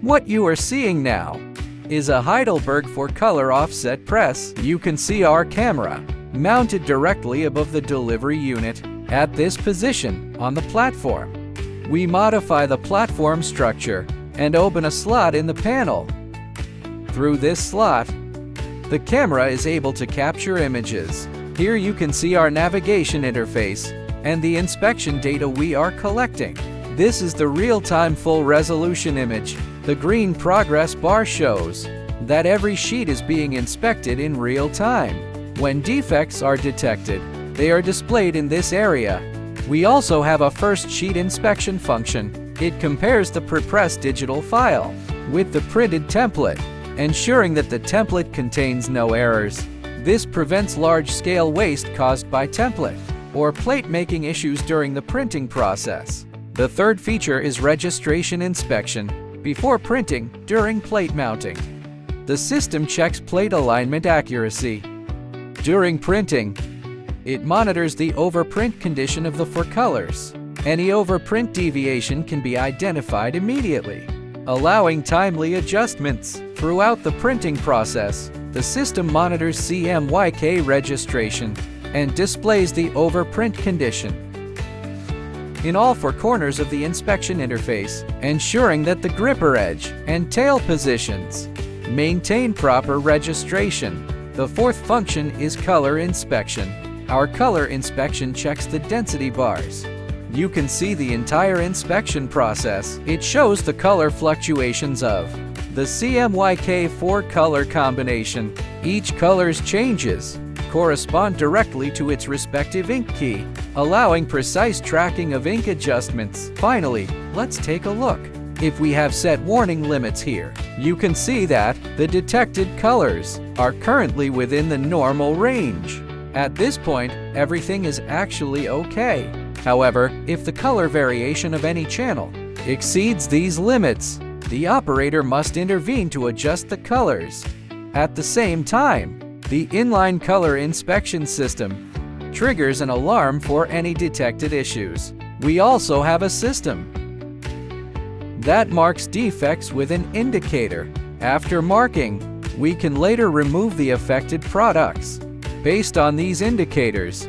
What you are seeing now is a Heidelberg 4-color offset press. You can see our camera mounted directly above the delivery unit at this position on the platform. We modify the platform structure and open a slot in the panel. Through this slot, the camera is able to capture images. Here you can see our navigation interface and the inspection data we are collecting. This is the real-time full-resolution image. The green progress bar shows that every sheet is being inspected in real time. When defects are detected, they are displayed in this area. We also have a first sheet inspection function. It compares the prepress digital file with the printed template, ensuring that the template contains no errors. This prevents large-scale waste caused by template or plate-making issues during the printing process. The third feature is registration inspection before printing during plate mounting. The system checks plate alignment accuracy. During printing, it monitors the overprint condition of the 4 colors. Any overprint deviation can be identified immediately, allowing timely adjustments. Throughout the printing process, the system monitors CMYK registration and displays the overprint condition in all 4 corners of the inspection interface, ensuring that the gripper edge and tail positions maintain proper registration. The fourth function is color inspection. Our color inspection checks the density bars. You can see the entire inspection process. It shows the color fluctuations of the CMYK 4-color combination. Each color's changes correspond directly to its respective ink key, allowing precise tracking of ink adjustments. Finally, let's take a look. If we have set warning limits here, you can see that the detected colors are currently within the normal range. At this point, everything is actually okay. However, if the color variation of any channel exceeds these limits, the operator must intervene to adjust the colors. At the same time, the inline color inspection system triggers an alarm for any detected issues. We also have a system that marks defects with an indicator. After marking, we can later remove the affected products. Based on these indicators,